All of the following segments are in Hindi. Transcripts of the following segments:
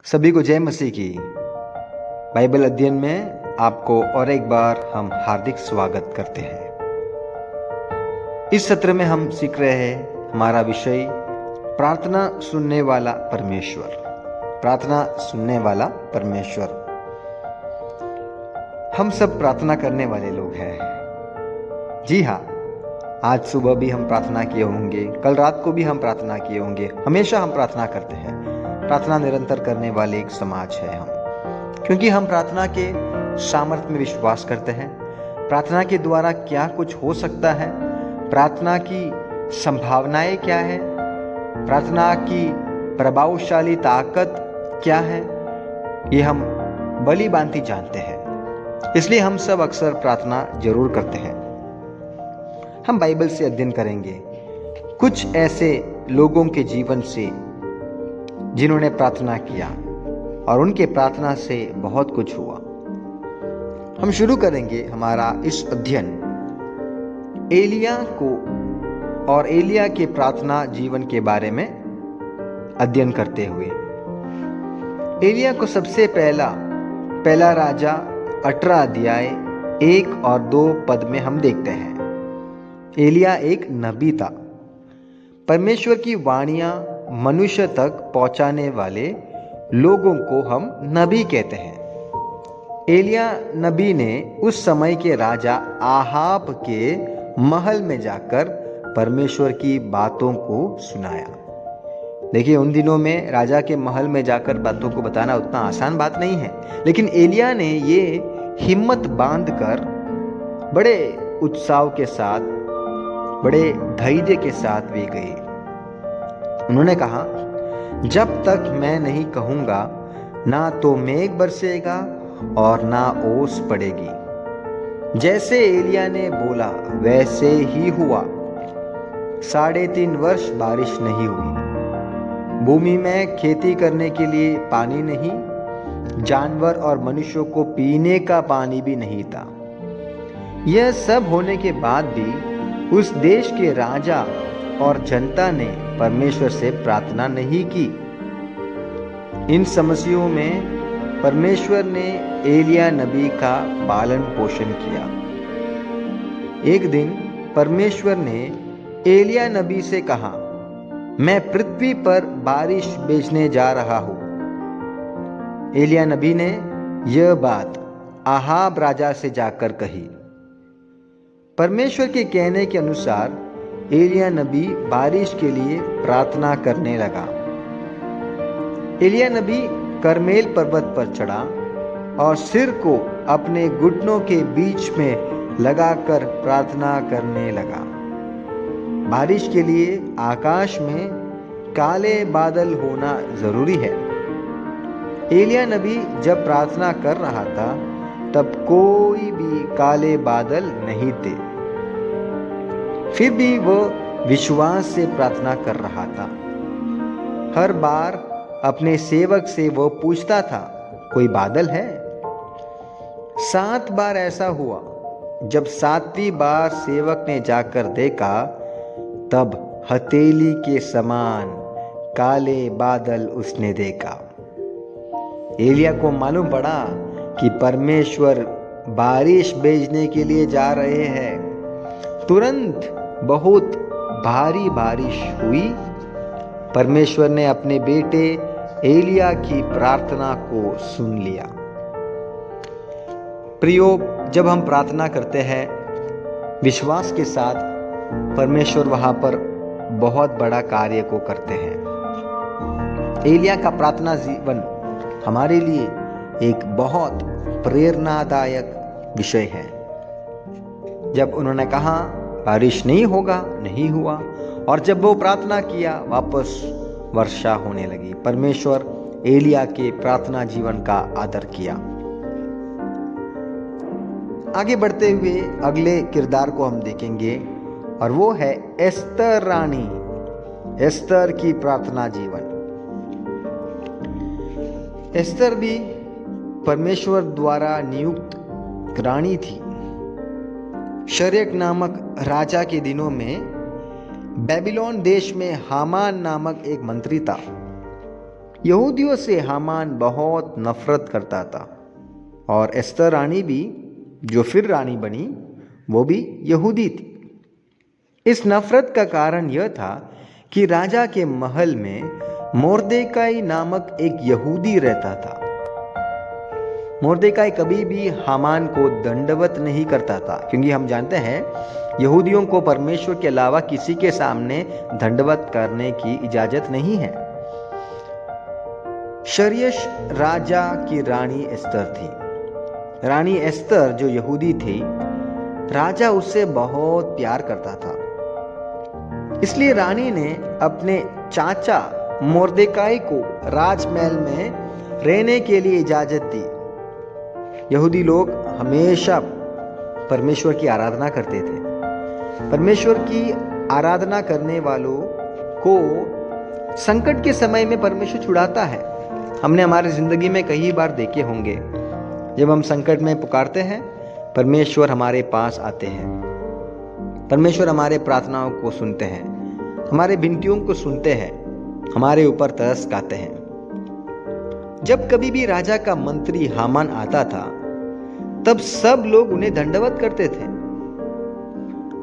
सभी को जय मसीह की। बाइबल अध्ययन में आपको और एक बार हम हार्दिक स्वागत करते हैं। इस सत्र में हम सीख रहे हैं, हमारा विषय प्रार्थना सुनने वाला परमेश्वर। प्रार्थना सुनने वाला परमेश्वर। हम सब प्रार्थना करने वाले लोग हैं। जी हाँ, आज सुबह भी हम प्रार्थना किए होंगे, कल रात को भी हम प्रार्थना किए होंगे। हमेशा हम प्रार्थना करते हैं। प्रार्थना निरंतर करने वाले एक समाज है हम, क्योंकि हम प्रार्थना के सामर्थ्य में विश्वास करते हैं। प्रार्थना के द्वारा क्या कुछ हो सकता है, प्रार्थना की संभावनाएं क्या है, प्रार्थना की प्रभावशाली ताकत क्या है, ये हम भली भांति जानते हैं। इसलिए हम सब अक्सर प्रार्थना जरूर करते हैं। हम बाइबल से अध्ययन करेंगे कुछ ऐसे लोगों के जीवन से जिन्होंने प्रार्थना किया और उनके प्रार्थना से बहुत कुछ हुआ। हम शुरू करेंगे हमारा इस अध्ययन एलिया को और एलिया के प्रार्थना जीवन के बारे में अध्ययन करते हुए। एलिया को सबसे पहला राजा 18 अध्याय 1 और 2 पद में हम देखते हैं। एलिया एक नबी था। परमेश्वर की वाणियां मनुष्य तक पहुंचाने वाले लोगों को हम नबी कहते हैं। एलिया नबी ने उस समय के राजा आहाब के महल में जाकर परमेश्वर की बातों को सुनाया। देखिए, उन दिनों में राजा के महल में जाकर बातों को बताना उतना आसान बात नहीं है, लेकिन एलिया ने ये हिम्मत बांधकर बड़े उत्साह के साथ, बड़े धैर्य के साथ वे गए। उन्होंने कहा, जब तक मैं नहीं कहूंगा ना तो मेघ बरसेगा और ना ओस पड़ेगी। जैसे एलिया ने बोला वैसे ही हुआ। 3.5 वर्ष बारिश नहीं हुई। भूमि में खेती करने के लिए पानी नहीं, जानवर और मनुष्यों को पीने का पानी भी नहीं था। यह सब होने के बाद भी उस देश के राजा और जनता ने परमेश्वर से प्रार्थना नहीं की। इन समस्याओं में परमेश्वर ने एलिया नबी का पालन पोषण किया। एक दिन परमेश्वर ने एलिया नबी से कहा, मैं पृथ्वी पर बारिश भेजने जा रहा हूं। एलिया नबी ने यह बात आहाब राजा से जाकर कही। परमेश्वर के कहने के अनुसार एलिया नबी बारिश के लिए प्रार्थना करने लगा। एलिया नबी करमेल पर्वत पर चढ़ा और सिर को अपने घुटनों के बीच में लगाकर प्रार्थना करने लगा। बारिश के लिए आकाश में काले बादल होना जरूरी है। एलिया नबी जब प्रार्थना कर रहा था तब कोई भी काले बादल नहीं थे। फिर भी वो विश्वास से प्रार्थना कर रहा था। हर बार अपने सेवक से वो पूछता था, कोई बादल है? 7 बार ऐसा हुआ। जब 7वीं बार सेवक ने जाकर देखा तब हथेली के समान काले बादल उसने देखा। एलिया को मालूम पड़ा कि परमेश्वर बारिश भेजने के लिए जा रहे हैं। तुरंत बहुत भारी बारिश हुई। परमेश्वर ने अपने बेटे एलिया की प्रार्थना को सुन लिया। प्रियो, जब हम प्रार्थना करते हैं विश्वास के साथ, परमेश्वर वहां पर बहुत बड़ा कार्य को करते हैं। एलिया का प्रार्थना जीवन हमारे लिए एक बहुत प्रेरणादायक विषय है। जब उन्होंने कहा बारिश नहीं होगा, नहीं हुआ, और जब वो प्रार्थना किया वापस वर्षा होने लगी। परमेश्वर एलिया के प्रार्थना जीवन का आदर किया। आगे बढ़ते हुए अगले किरदार को हम देखेंगे और वो है एस्तर रानी। एस्तर की प्रार्थना जीवन। एस्तर भी परमेश्वर द्वारा नियुक्त रानी थी। शरेक नामक राजा के दिनों में बेबीलोन देश में हामान नामक एक मंत्री था। यहूदियों से हामान बहुत नफरत करता था और एस्तर रानी भी, जो फिर रानी बनी, वो भी यहूदी थी। इस नफरत का कारण यह था कि राजा के महल में मोर्देकाई नामक एक यहूदी रहता था। मोर्देकाई कभी भी हामान को दंडवत नहीं करता था, क्योंकि हम जानते हैं यहूदियों को परमेश्वर के अलावा किसी के सामने दंडवत करने की इजाजत नहीं है। शर्यश राजा की रानी एस्तर थी। रानी एस्तर जो यहूदी थी, राजा उससे बहुत प्यार करता था। इसलिए रानी ने अपने चाचा मोर्देकाई को राजमहल में रहने के लिए इजाजत दी। यहूदी लोग हमेशा परमेश्वर की आराधना करते थे। परमेश्वर की आराधना करने वालों को संकट के समय में परमेश्वर छुड़ाता है। हमने हमारी जिंदगी में कई बार देखे होंगे, जब हम संकट में पुकारते हैं, परमेश्वर हमारे पास आते हैं। परमेश्वर हमारे प्रार्थनाओं को सुनते हैं, हमारे विनतियों को सुनते हैं, हमारे ऊपर तरस खाते हैं। जब कभी भी राजा का मंत्री हामान आता था, तब सब लोग उन्हें दंडवत करते थे।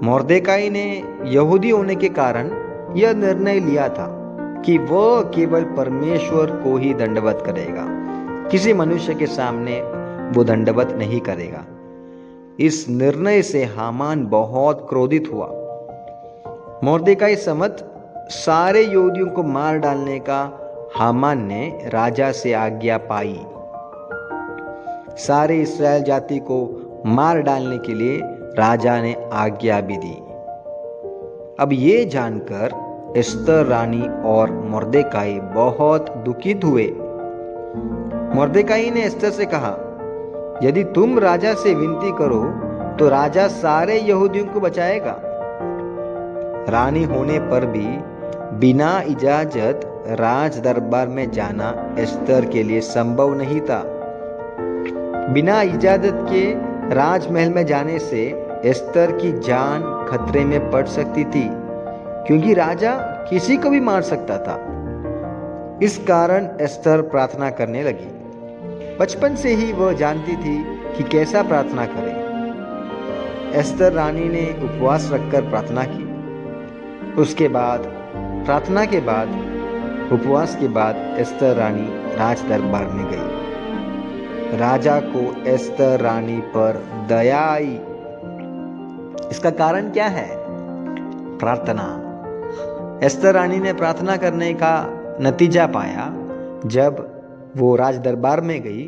मोर्देकाई ने यहूदी होने के कारण यह निर्णय लिया था कि वह केवल परमेश्वर को ही दंडवत करेगा, किसी मनुष्य के सामने वो दंडवत नहीं करेगा। इस निर्णय से हामान बहुत क्रोधित हुआ। मोर्देकाई समत सारे यहूदियों को मार डालने का हामान ने राजा से आज्ञा पाई। सारे इस्राएल जाति को मार डालने के लिए राजा ने आज्ञा भी दी। अब ये जानकर एस्तर रानी और मोर्देकाई बहुत दुखित हुए। मोर्देकाई ने एस्तर से कहा, यदि तुम राजा से विनती करो तो राजा सारे यहूदियों को बचाएगा। रानी होने पर भी बिना इजाजत राज दरबार में जाना एस्तर के लिए संभव नहीं था। बिना इजाजत के राजमहल में जाने से एस्तर की जान खतरे में पड़ सकती थी, क्योंकि राजा किसी को भी मार सकता था। इस कारण एस्तर प्रार्थना करने लगी। बचपन से ही वह जानती थी कि कैसा प्रार्थना करें। एस्तर रानी ने उपवास रखकर प्रार्थना की। उसके बाद प्रार्थना के बाद, उपवास के बाद एस्तर रानी राज दरबार में गई। राजा को एस्तर रानी पर दया आई। इसका कारण क्या है? प्रार्थना। एस्तर रानी ने प्रार्थना करने का नतीजा पाया। जब वो राज दरबार में गई,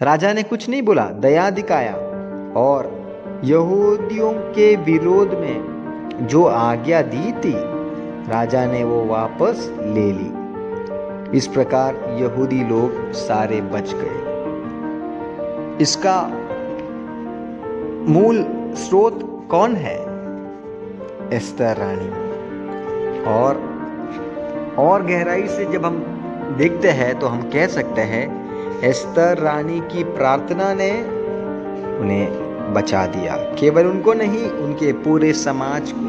राजा ने कुछ नहीं बोला, दया दिखाया और यहूदियों के विरोध में जो आज्ञा दी थी, राजा ने वो वापस ले ली। इस प्रकार यहूदी लोग सारे बच गए। इसका मूल स्रोत कौन है? एस्तर रानी। और गहराई से जब हम देखते हैं तो हम कह सकते हैं एस्तर रानी की प्रार्थना ने उन्हें बचा दिया। केवल उनको नहीं, उनके पूरे समाज को।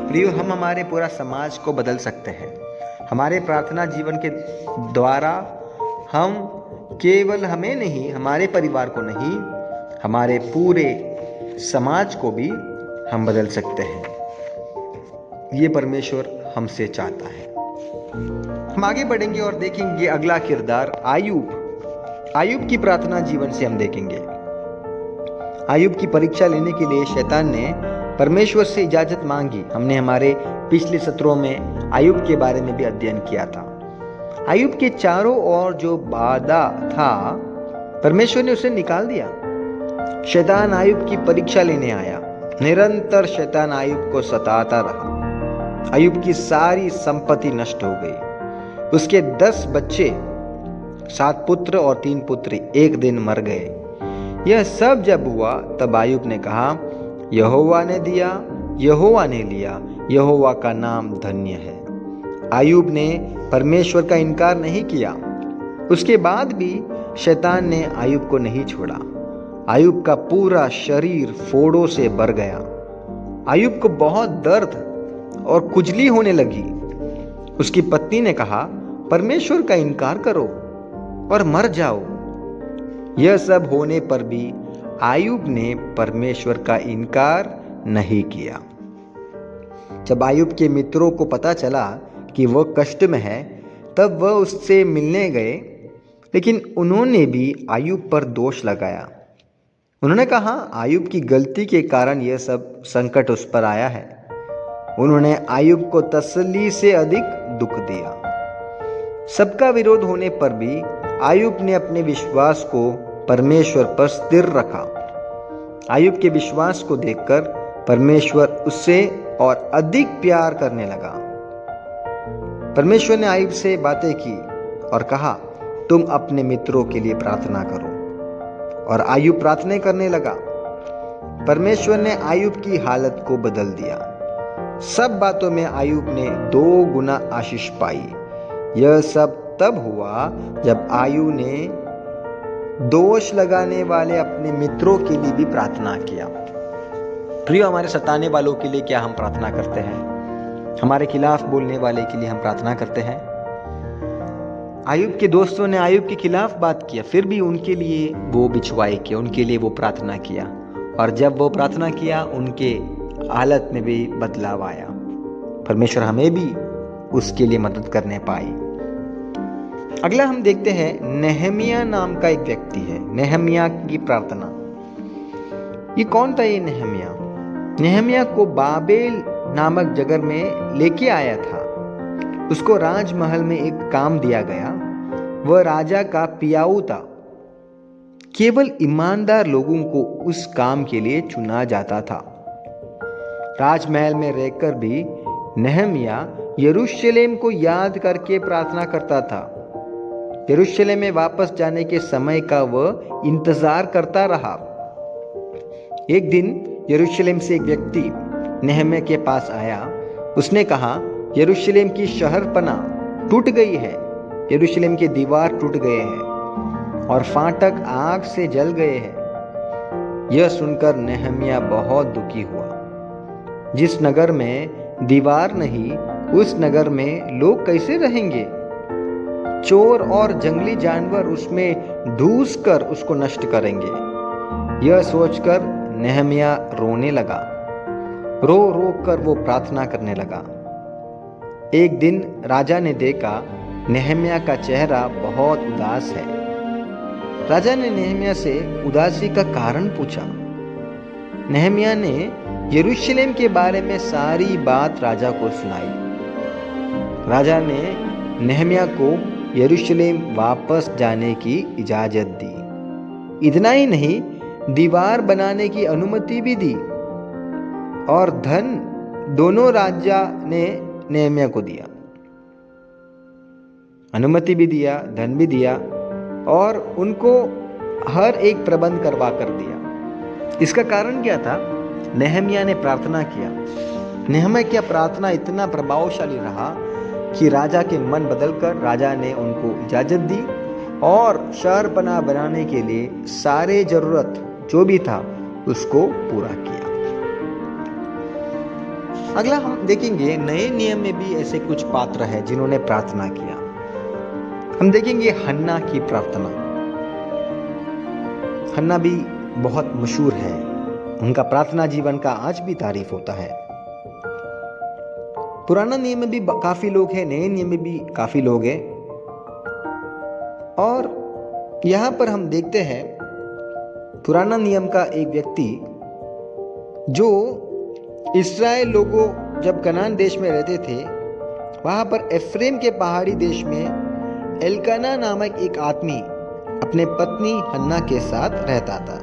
प्रियो, हम हमारे पूरा समाज को बदल सकते हैं। हमारे प्रार्थना जीवन के द्वारा हम केवल हमें नहीं, हमारे परिवार को नहीं, हमारे पूरे समाज को भी हम बदल सकते हैं। ये परमेश्वर हमसे चाहता है। हम आगे बढ़ेंगे और देखेंगे अगला किरदार आयूब की प्रार्थना जीवन से हम देखेंगे। आयूब की परीक्षा लेने के लिए शैतान ने परमेश्वर से इजाजत मांगी। हमने हमारे पिछले सत्रों में आयूब के बारे में भी अध्ययन किया था। आयूब के चारों ओर जो बाधा था, परमेश्वर ने उसे निकाल दिया। शैतान आयूब की परीक्षा लेने आया। निरंतर शैतान आयूब को सताता रहा। आयूब की सारी संपत्ति नष्ट हो गई। उसके 10 बच्चे, 7 पुत्र और 3 पुत्री एक दिन मर गए। यह सब जब हुआ, तब आयूब ने कहा, यहोवा ने दिया, यहोवा ने लिया, यहोवा का नाम धन्य है। आयूब ने परमेश्वर का इनकार नहीं किया। उसके बाद भी शैतान ने आयूब को नहीं छोड़ा। आयूब का पूरा शरीर फोड़ों से भर गया। आयूब को बहुत दर्द और खुजली होने लगी। उसकी पत्नी ने कहा, परमेश्वर का इनकार करो और मर जाओ। यह सब होने पर भी आयुब ने परमेश्वर का इनकार नहीं किया। जब आयुब के मित्रों को पता चला कि वह कष्ट में है, तब वह उससे मिलने गए, लेकिन उन्होंने भी आयुब पर दोष लगाया। उन्होंने कहा, आयुब की गलती के कारण यह सब संकट उस पर आया है। उन्होंने आयुब को तसल्ली से अधिक दुख दिया। सबका विरोध होने पर भी आयुब ने अपने विश्वास को परमेश्वर पर स्थिर रखा। आयुब के विश्वास को देखकर परमेश्वर उससे और अधिक प्यार करने लगा। परमेश्वर ने आयुब से बातें की और कहा, तुम अपने मित्रों के लिए प्रार्थना करो। और आयुब प्रार्थना करने लगा। परमेश्वर ने आयुब की हालत को बदल दिया। सब बातों में आयुब ने 2 गुना आशीष पाई। यह सब तब हुआ जब आयुब ने दोष लगाने वाले अपने मित्रों के लिए भी प्रार्थना किया। प्रिय, हमारे सताने वालों के लिए क्या हम प्रार्थना करते हैं? हमारे खिलाफ बोलने वाले के लिए हम प्रार्थना करते हैं। आयुब के दोस्तों ने आयुब के खिलाफ बात किया, फिर भी उनके लिए वो बिछवाई किया, उनके लिए वो प्रार्थना किया। और जब वो प्रार्थना किया, उनके हालत में भी बदलाव आया। परमेश्वर हमें भी उसके लिए मदद करने पाई। अगला हम देखते हैं, नेहमिया नाम का एक व्यक्ति है। नेहमिया की प्रार्थना। ये कौन था? ये नेहमिया नेहमिया को बाबेल नामक जगह में लेके आया था। उसको राजमहल में एक काम दिया गया। वह राजा का पियाऊ था। केवल ईमानदार लोगों को उस काम के लिए चुना जाता था। राजमहल में रहकर भी नेहमिया यरूशलेम को याद करके प्रार्थना करता था। यरूशलेम में वापस जाने के समय का वह इंतजार करता रहा। एक दिन यरूशलेम से एक व्यक्ति नेहमिया के पास आया। उसने कहा, यरूशलेम की शहरपना टूट गई है। यरूशलेम के दीवार टूट गए हैं और फाटक आग से जल गए हैं। यह सुनकर नेहमिया बहुत दुखी हुआ। जिस नगर में दीवार नहीं, उस नगर में लोग कैसे रहेंगे? चोर और जंगली जानवर उसमें ढूस कर उसको नष्ट करेंगे। यह सोचकर नेहमिया रोने लगा। रो रो कर वो प्रार्थना करने लगा। एक दिन राजा ने देखा नेहमिया का चेहरा बहुत उदास है। राजा ने नेहमिया से उदासी का कारण पूछा। नेहमिया ने यरूशलेम के बारे में सारी बात राजा को सुनाई। राजा ने नेहमिया को यरूशलेम वापस जाने की इजाजत दी। इतना ही नहीं, दीवार बनाने की अनुमति भी दी और धन दोनों राजा ने नेहमिया को दिया। अनुमति भी दिया, धन भी दिया और उनको हर एक प्रबंध करवा कर दिया। इसका कारण क्या था? नेहमिया ने प्रार्थना किया। नेहमिया की प्रार्थना इतना प्रभावशाली रहा कि राजा के मन बदलकर राजा ने उनको इजाजत दी और शहरपना बनाने के लिए सारे जरूरत जो भी था उसको पूरा किया। अगला हम देखेंगे, नए नियम में भी ऐसे कुछ पात्र हैं जिन्होंने प्रार्थना किया। हम देखेंगे हन्ना की प्रार्थना। हन्ना भी बहुत मशहूर है। उनका प्रार्थना जीवन का आज भी तारीफ होता है। पुराना नियम में भी काफी लोग हैं, नए नियम में भी काफी लोग हैं। और यहां पर हम देखते हैं पुराना नियम का एक व्यक्ति जो इस्राएल लोगों जब कनान देश में रहते थे, वहां पर एफ्रेम के पहाड़ी देश में एल्काना नामक एक आदमी अपने पत्नी हन्ना के साथ रहता था।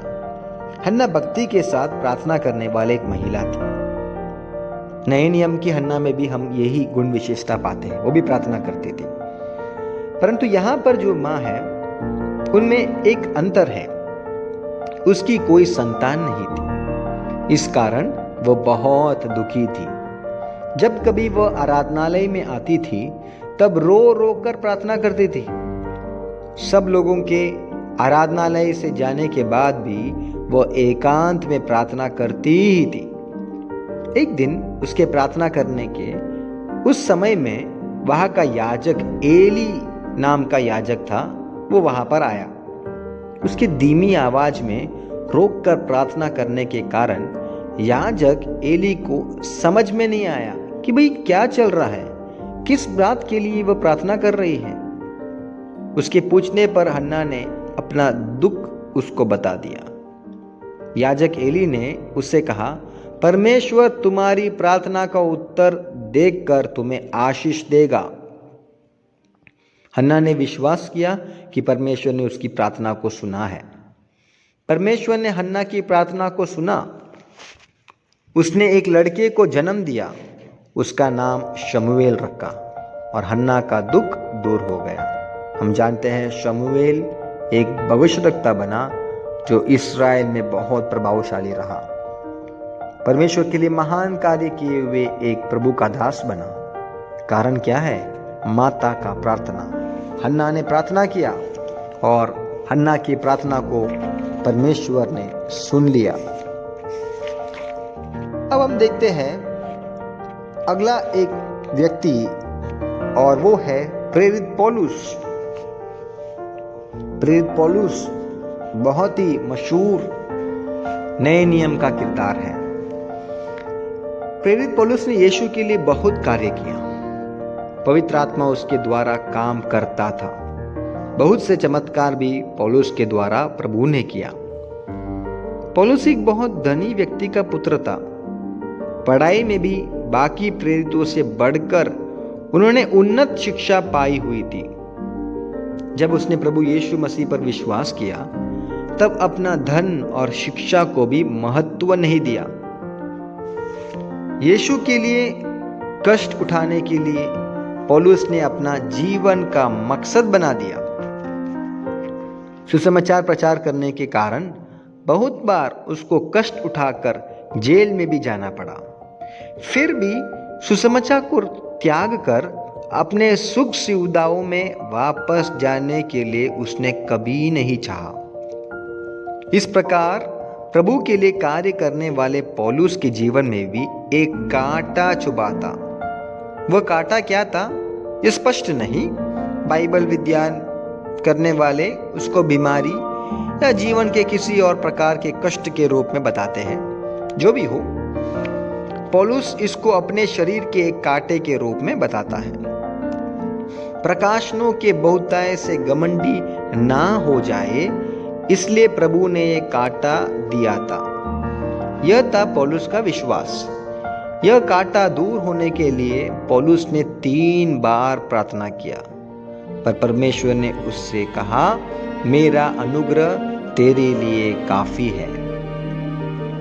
हन्ना भक्ति के साथ प्रार्थना करने वाले एक महिला थी। नए नियम की हन्ना में भी हम यही गुण विशेषता पाते हैं। वो भी प्रार्थना करती थी। परंतु यहां पर जो माँ है उनमें एक अंतर है। उसकी कोई संतान नहीं थी। इस कारण वो बहुत दुखी थी। जब कभी वह आराधनालय में आती थी तब रो रो कर प्रार्थना करती थी। सब लोगों के आराधनालय से जाने के बाद भी वह एकांत में प्रार्थना करती ही थी। एक दिन उसके प्रार्थना करने के उस समय में वहां का याजक एली नाम का याजक था, वो वहां पर आया। उसकी धीमी आवाज में रोककर प्रार्थना करने के कारण याजक एली को समझ में नहीं आया कि भाई क्या चल रहा है, किस बात के लिए वह प्रार्थना कर रही है। उसके पूछने पर हन्ना ने अपना दुख उसको बता दिया। याजक एली ने उससे कहा, परमेश्वर तुम्हारी प्रार्थना का उत्तर देखकर तुम्हें आशीष देगा। हन्ना ने विश्वास किया कि परमेश्वर ने उसकी प्रार्थना को सुना है। परमेश्वर ने हन्ना की प्रार्थना को सुना। उसने एक लड़के को जन्म दिया, उसका नाम शमूएल रखा और हन्ना का दुख दूर हो गया। हम जानते हैं शमूएल एक भविष्यद्वक्ता बना जो इस्राएल में बहुत प्रभावशाली रहा। परमेश्वर के लिए महान कार्य किए हुए एक प्रभु का दास बना। कारण क्या है? माता का प्रार्थना। हन्ना ने प्रार्थना किया और हन्ना की प्रार्थना को परमेश्वर ने सुन लिया। अब हम देखते हैं अगला एक व्यक्ति और वो है प्रेरित पौलुस। प्रेरित पौलुस बहुत ही मशहूर नए नियम का किरदार है। प्रेरित पौलुस ने यीशु के लिए बहुत कार्य किया। पवित्र आत्मा उसके द्वारा काम करता था। बहुत से चमत्कार भी पौलुस के द्वारा प्रभु ने किया। पौलुस एक बहुत धनी व्यक्ति का पुत्र था। पढ़ाई में भी बाकी प्रेरितों से बढ़कर उन्होंने उन्नत शिक्षा पाई हुई थी। जब उसने प्रभु यीशु मसीह पर विश्वास किया तब अपना धन और शिक्षा को भी महत्व नहीं दिया। यीशु के लिए कष्ट उठाने के लिए पौलुस ने अपना जीवन का मकसद बना दिया। सुसमाचार प्रचार करने के कारण बहुत बार उसको कष्ट उठाकर जेल में भी जाना पड़ा। फिर भी सुसमाचार को त्याग कर अपने सुख सुविधाओं में वापस जाने के लिए उसने कभी नहीं चाहा। इस प्रकार प्रभु के लिए कार्य करने वाले पौलुस के जीवन में भी एक कांटा चुभा था। वह कांटा क्या था ये स्पष्ट नहीं। बाइबल विज्ञान करने वाले उसको बीमारी या जीवन के किसी और प्रकार के कष्ट के रूप में बताते हैं। जो भी हो, पौलुस इसको अपने शरीर के एक कांटे के रूप में बताता है। प्रकाशनों के बहुतायत से घमंडी ना हो जाए इसलिए प्रभु ने ये कांटा दिया था। यह था पौलुस का विश्वास। यह कांटा दूर होने के लिए पौलुस ने 3 बार प्रार्थना किया, पर परमेश्वर ने उससे कहा, मेरा अनुग्रह तेरे लिए काफी है।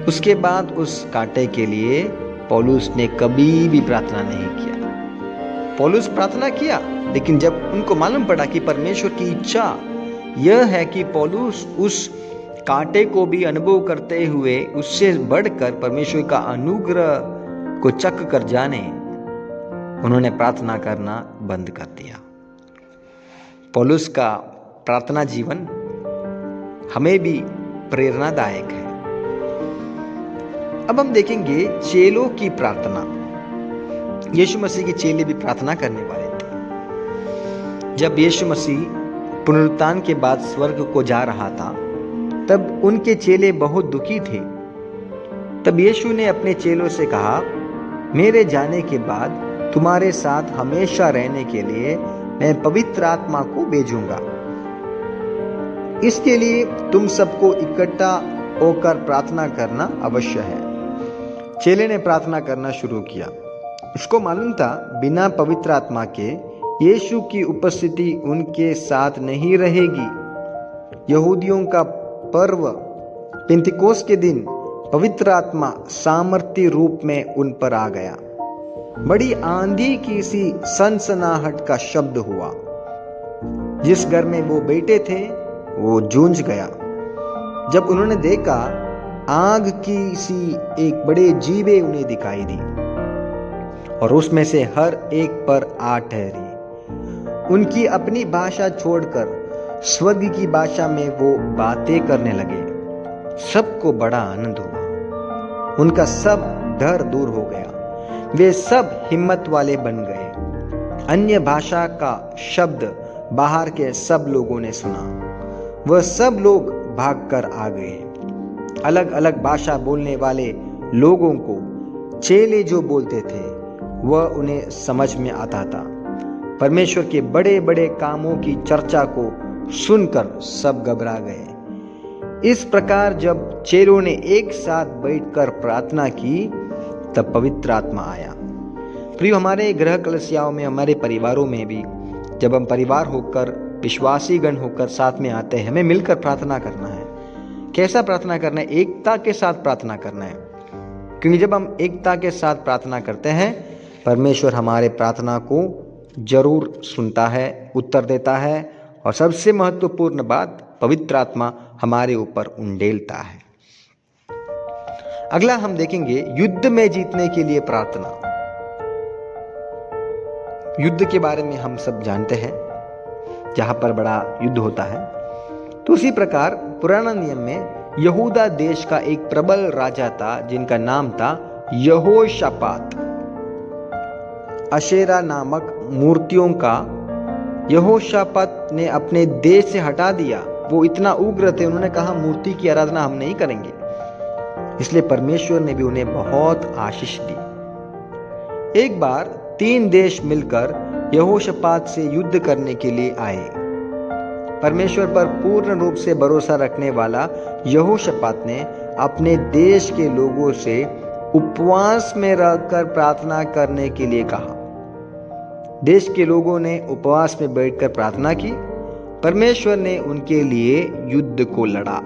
उसके बाद उस कांटे के लिए पौलुस ने कभी भी प्रार्थना नहीं किया। पौलुस प्रार्थना किया, लेकिन जब उनको मालूम पड़ा कि परमेश्वर की इच्छा यह है कि पौलुस उस कांटे को भी अनुभव करते हुए उससे बढ़कर परमेश्वर का अनुग्रह को चख कर जाने, उन्होंने प्रार्थना करना बंद कर दिया। पौलुस का प्रार्थना जीवन हमें भी प्रेरणादायक है। अब हम देखेंगे चेलों की प्रार्थना। यीशु मसीह के चेले भी प्रार्थना करने वाले थे। जब यीशु मसीह पुनरुत्थान के बाद स्वर्ग को जा रहा था तब उनके चेले बहुत दुखी थे। तब यीशु ने अपने चेलों से कहा, मेरे जाने के बाद तुम्हारे साथ हमेशा रहने के लिए मैं पवित्र आत्मा को भेजूंगा। इसके लिए तुम सबको इकट्ठा होकर प्रार्थना करना अवश्य है। चेले ने प्रार्थना करना शुरू किया। उसको मालूम था बिना पवित्र आत्मा के यीशु की उपस्थिति उनके साथ नहीं रहेगी। यहूदियों का पर्व पेंतिकोस्त के दिन पवित्र आत्मा सामर्थ्य रूप में उन पर आ गया। बड़ी आंधी की सी सनसनाहट का शब्द हुआ। जिस घर में वो बैठे थे वो जूझ गया। जब उन्होंने देखा, आग की सी एक बड़े जीवे उन्हें दिखाई दी और उसमें से हर एक पर आ ठहरी। उनकी अपनी भाषा छोड़कर स्वर्ग की भाषा में वो बातें करने लगे। सबको बड़ा आनंद हुआ। उनका सब डर दूर हो गया। वे सब हिम्मत वाले बन गए अन्य भाषा का शब्द बाहर के सब लोगों ने सुना। वह सब लोग भागकर आ गए। अलग अलग भाषा बोलने वाले लोगों को चेले जो बोलते थे वह उन्हें समझ में आता था। परमेश्वर के बड़े बड़े कामों की चर्चा को सुनकर सब घबरा गए। इस प्रकार जब चेलों ने एक साथ बैठकर प्रार्थना की तब पवित्र आत्मा आया। प्रिय, हमारे गृह कलसियाओं में, हमारे परिवारों में भी जब हम परिवार होकर, विश्वासी गण होकर साथ में आते हैं, हमें मिलकर प्रार्थना करना है। कैसा प्रार्थना करना है? एकता के साथ प्रार्थना करना है, क्योंकि जब हम एकता के साथ प्रार्थना करते हैं परमेश्वर हमारे प्रार्थना को जरूर सुनता है, उत्तर देता है, और सबसे महत्वपूर्ण बात, पवित्र आत्मा हमारे ऊपर उंडेलता है। अगला हम देखेंगे युद्ध में जीतने के लिए प्रार्थना। युद्ध के बारे में हम सब जानते हैं, जहां पर बड़ा युद्ध होता है। तो उसी प्रकार पुराना नियम में यहूदा देश का एक प्रबल राजा था जिनका नाम था यहोशापात। अशेरा नामक मूर्तियों का यहोशापात ने अपने देश से हटा दिया। वो इतना उग्र थे, उन्होंने कहा मूर्ति की आराधना हम नहीं करेंगे। इसलिए परमेश्वर ने भी उन्हें बहुत आशीष दी। एक बार 3 देश मिलकर यहोशापात से युद्ध करने के लिए आए। परमेश्वर पर पूर्ण रूप से भरोसा रखने वाला यहोशापात ने अपने देश के लोगों से उपवास में रहकर प्रार्थना करने के लिए कहा। देश के लोगों ने उपवास में बैठकर प्रार्थना की। परमेश्वर ने उनके लिए युद्ध को लड़ा।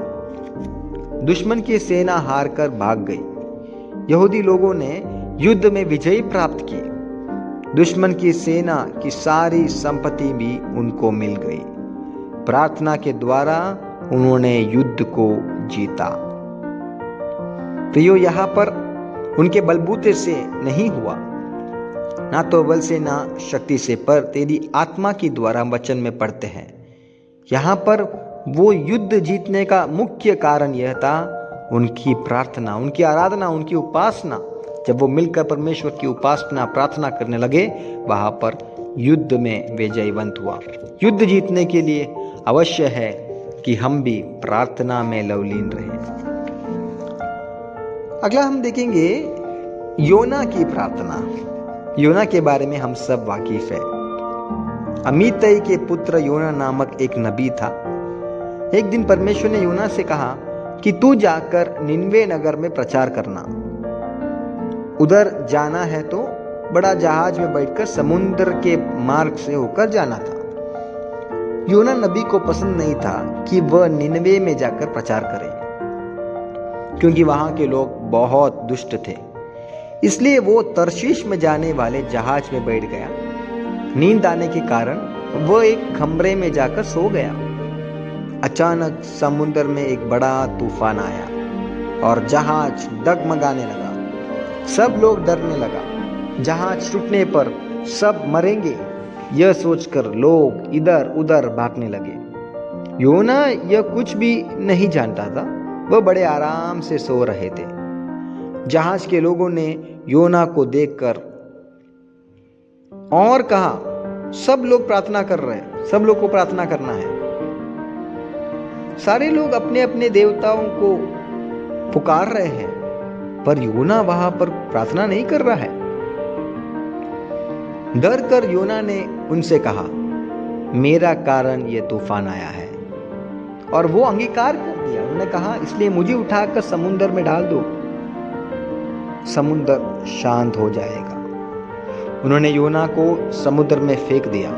दुश्मन की सेना हारकर भाग गई। यहूदी लोगों ने युद्ध में विजय प्राप्त की। दुश्मन की सेना की सारी संपत्ति भी उनको मिल गई। प्रार्थना के द्वारा उन्होंने युद्ध को जीता। प्रियो, यहां पर उनके बलबूते से नहीं हुआ, ना तो बल से ना शक्ति से, पर तेरी आत्मा की द्वारा वचन में पढ़ते हैं। यहां पर वो युद्ध जीतने का मुख्य कारण यह था उनकी प्रार्थना, उनकी आराधना, उनकी उपासना। जब वो मिलकर परमेश्वर की उपासना प्रार्थना करने लगे, वहां पर युद्ध में विजयवंत हुआ। युद्ध जीतने के लिए अवश्य है कि हम भी प्रार्थना में लवलीन रहें। अगला हम देखेंगे योना की प्रार्थना। योना के बारे में हम सब वाकिफ है। अमित्तई के पुत्र योना नामक एक नबी था। एक दिन परमेश्वर ने योना से कहा कि तू जाकर निनवे नगर में प्रचार करना। उधर जाना है तो बड़ा जहाज में बैठकर समुद्र के मार्ग से होकर जाना था। योना नबी को पसंद नहीं था कि वह निनवे में जाकर प्रचार करे, क्योंकि वहां के लोग बहुत दुष्ट थे। इसलिए वो तर्शीश में जाने वाले जहाज में बैठ गया। नींद आने के कारण वह एक कमरे में जाकर सो गया। अचानक समुद्र में एक बड़ा तूफान आया और जहाज डगमगाने लगा। सब लोग डरने लगा। जहाज टूटने पर सब मरेंगे, यह सोचकर लोग इधर उधर भागने लगे। योना यह कुछ भी नहीं जानता था। वह बड़े आराम से सो रहे थे। जहाज के लोगों ने योना को देखकर और कहा, सब लोग प्रार्थना कर रहे हैं, सब लोग को प्रार्थना करना है। सारे लोग अपने अपने देवताओं को पुकार रहे हैं, पर योना वहां पर प्रार्थना नहीं कर रहा है। डर कर योना ने उनसे कहा, मेरा कारण यह तूफान आया है। और वो अंगीकार कर दिया। उन्होंने कहा, इसलिए मुझे उठाकर समुद्र में डाल दो, समुद्र शांत हो जाएगा। उन्होंने योना को समुद्र में फेंक दिया।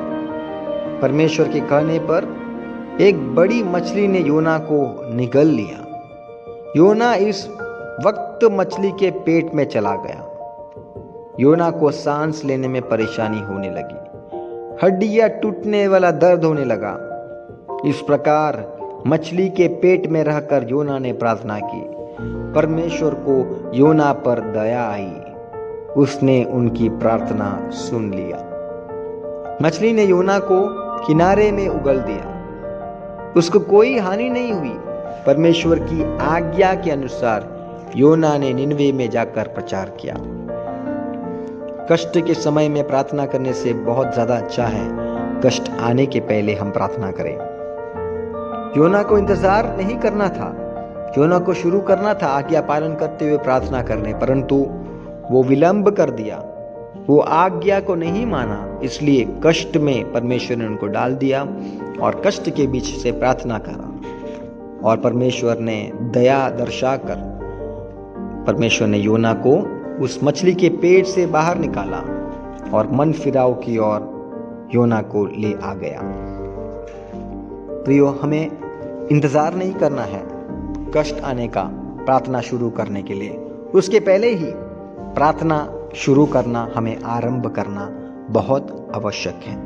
परमेश्वर के कहने पर एक बड़ी मछली ने योना को निगल लिया। योना इस वक्त मछली के पेट में चला गया। योना को सांस लेने में परेशानी होने लगी। हड्डियां टूटने वाला दर्द होने लगा। इस प्रकार मछली के पेट में रहकर योना ने प्रार्थना की। परमेश्वर को योना पर दया आई। उसने उनकी प्रार्थना सुन लिया। मछली ने योना को किनारे में उगल दिया। उसको कोई हानि नहीं हुई। परमेश्वर की आज्ञा के अनुसार योना ने निनवे में जाकर प्रचार किया। कष्ट के समय में प्रार्थना करने से बहुत ज़्यादा अच्छा है कष्ट आने के पहले हम प्रार्थना करें। योना को इंतजार नहीं करना था, योना को शुरू करना था आज्ञा पालन करते हुए प्रार्थना करने, परंतु वो विलंब कर दिया, वो आज्ञा को नहीं माना, इसलिए कष्ट में परमेश्वर ने उनको डाल दिया और कष्ट के बीच से प्रार्थना करा और परमेश्वर ने दया दर्शाकर परमेश्वर ने योना को उस मछली के पेट से बाहर निकाला और मन फिराव की ओर योना को ले आ गया। प्रियो, हमें इंतजार नहीं करना है कष्ट आने का प्रार्थना शुरू करने के लिए, उसके पहले ही प्रार्थना शुरू करना, हमें आरंभ करना बहुत आवश्यक है।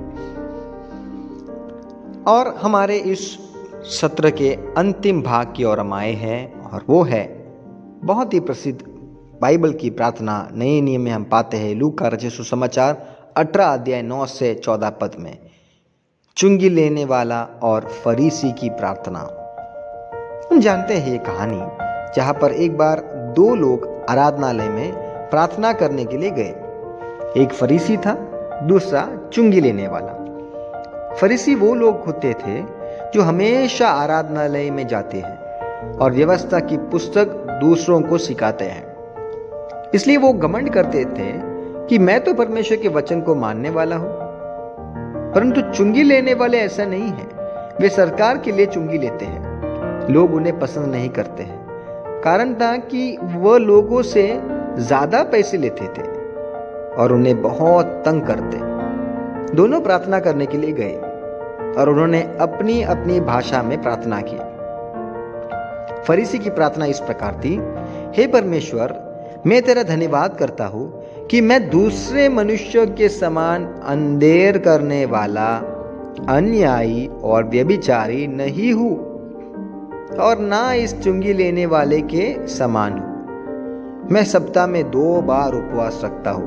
और हमारे इस सत्र के अंतिम भाग की ओर हम आए हैं और वो है बहुत ही प्रसिद्ध बाइबल की प्रार्थना। नए नियम में हम पाते हैं लूका रचित सुसमाचार 18 अध्याय 9 से 14 पद में चुंगी लेने वाला और फरीसी की प्रार्थना। हम जानते हैं ये कहानी जहाँ पर एक बार दो लोग आराधनालय में प्रार्थना करने के लिए गए। एक फरीसी था, दूसरा चुंगी लेने वाला। फरीसी वो लोग होते थे जो हमेशा आराधनालय में जाते हैं और व्यवस्था की पुस्तक दूसरों को सिखाते हैं। इसलिए वो घमंड करते थे कि मैं तो परमेश्वर के वचन को मानने वाला हूं। परंतु चुंगी लेने वाले ऐसा नहीं है, वे सरकार के लिए चुंगी लेते हैं। लोग उन्हें पसंद नहीं करते हैं। कारण था कि वह लोगों से ज्यादा पैसे लेते थे और उन्हें बहुत तंग करते। दोनों प्रार्थना करने के लिए गए और उन्होंने अपनी अपनी भाषा में प्रार्थना की। फरीसी की प्रार्थना इस प्रकार थी, हे परमेश्वर, मैं तेरा धन्यवाद करता हूं कि मैं दूसरे मनुष्यों के समान अंधेर करने वाला, अन्यायी और व्यभिचारी नहीं हूं और ना इस चुंगी लेने वाले के समान हूं। मैं सप्ताह में 2 बार उपवास रखता हूं।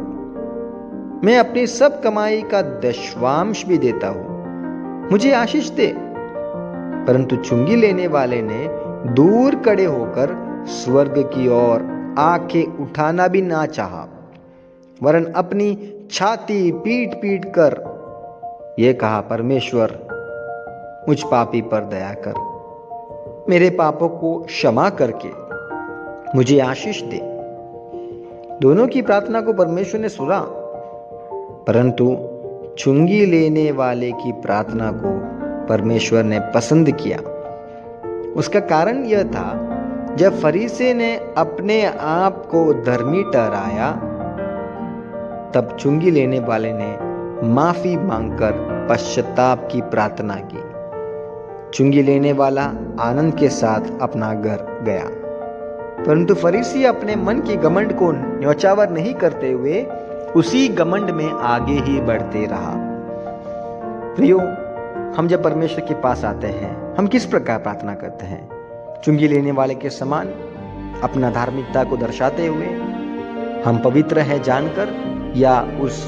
मैं अपनी सब कमाई का दशवांश भी देता हूं। मुझे आशीष दे। परंतु चुंगी लेने वाले ने दूर खड़े होकर स्वर्ग की ओर आंखें उठाना भी ना चाहा, वरन अपनी छाती पीट पीट कर यह कहा, परमेश्वर, मुझ पापी पर दया कर, मेरे पापों को क्षमा करके मुझे आशीष दे। दोनों की प्रार्थना को परमेश्वर ने सुना, परंतु चुंगी लेने वाले की प्रार्थना को परमेश्वर ने पसंद किया। उसका कारण यह था, जब फरीसी ने अपने आप को धर्मी ठहराया, तब चुंगी लेने वाले ने माफी मांगकर पश्चाताप की प्रार्थना की। चुंगी लेने वाला आनंद के साथ अपना घर गया, परंतु फरीसी अपने मन की घमंड को न्योछावर नहीं करते हुए उसी घमंड में आगे ही बढ़ते रहा। प्रियो, हम जब परमेश्वर के पास आते हैं, हम किस प्रकार प्रार्थना करते हैं? चुंगी लेने वाले के समान अपना धार्मिकता को दर्शाते हुए हम पवित्र हैं जानकर, या उस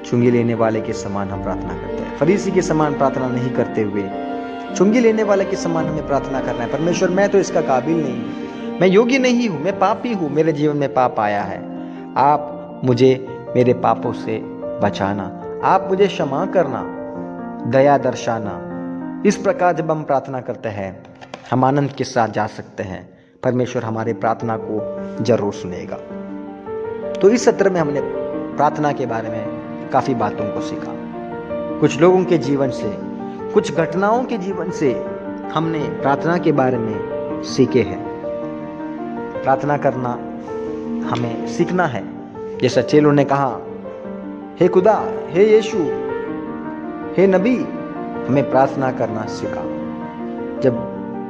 चुंगी लेने वाले के समान हम प्रार्थना करते हैं? फरीसी के समान प्रार्थना नहीं करते हुए चुंगी लेने वाले के समान हमें प्रार्थना करना है, परमेश्वर, मैं तो इसका काबिल नहीं हूं, मैं योग्य नहीं हूं, मैं पापी हूं, मेरे जीवन में पाप आया है, आप मुझे मेरे पापों से बचाना, आप मुझे क्षमा करना, दया दर्शाना। इस प्रकार जब हम प्रार्थना करते हैं, हम आनंद के साथ जा सकते हैं। परमेश्वर हमारे प्रार्थना को जरूर सुनेगा। तो इस सत्र में हमने प्रार्थना के बारे में काफ़ी बातों को सीखा। कुछ लोगों के जीवन से, कुछ घटनाओं के जीवन से हमने प्रार्थना के बारे में सीखे हैं। प्रार्थना करना हमें सीखना है। जैसा चेलों ने कहा, हे खुदा, हे यीशु, हे नबी, हमें प्रार्थना करना सिखा। जब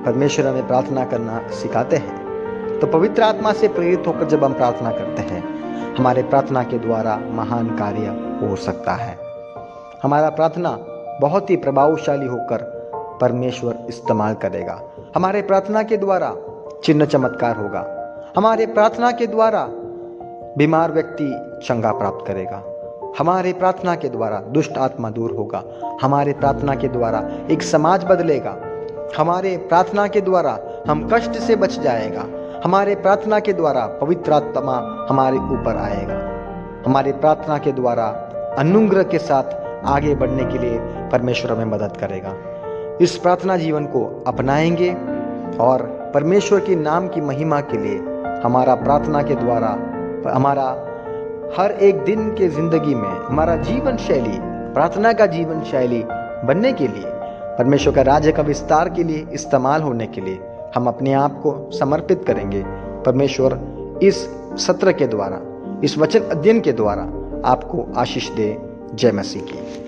परमेश्वर हमें प्रार्थना करना सिखाते हैं, तो पवित्र आत्मा से प्रेरित होकर जब हम प्रार्थना करते हैं, हमारे प्रार्थना के द्वारा महान कार्य हो सकता है। हमारा प्रार्थना बहुत ही प्रभावशाली होकर परमेश्वर इस्तेमाल करेगा। हमारे प्रार्थना के द्वारा चिन्ह चमत्कार होगा। हमारे प्रार्थना के द्वारा बीमार व्यक्ति चंगा प्राप्त करेगा। हमारे प्रार्थना के द्वारा दुष्ट आत्मा दूर होगा। हमारे प्रार्थना के द्वारा एक समाज बदलेगा। हमारे प्रार्थना के द्वारा हम कष्ट से बच जाएगा। हमारे प्रार्थना के द्वारा पवित्र आत्मा हमारे ऊपर आएगा। हमारी प्रार्थना के द्वारा अनुग्रह के साथ आगे बढ़ने के लिए परमेश्वर हमें मदद करेगा। इस प्रार्थना जीवन को अपनाएंगे और परमेश्वर के नाम की महिमा के लिए हमारा प्रार्थना के द्वारा हमारा हर एक दिन के जिंदगी में हमारा जीवन शैली प्रार्थना का जीवन शैली बनने के लिए, परमेश्वर का राज्य का विस्तार के लिए इस्तेमाल होने के लिए हम अपने आप को समर्पित करेंगे। परमेश्वर इस सत्र के द्वारा, इस वचन अध्ययन के द्वारा आपको आशीष दे। जय मसीह की।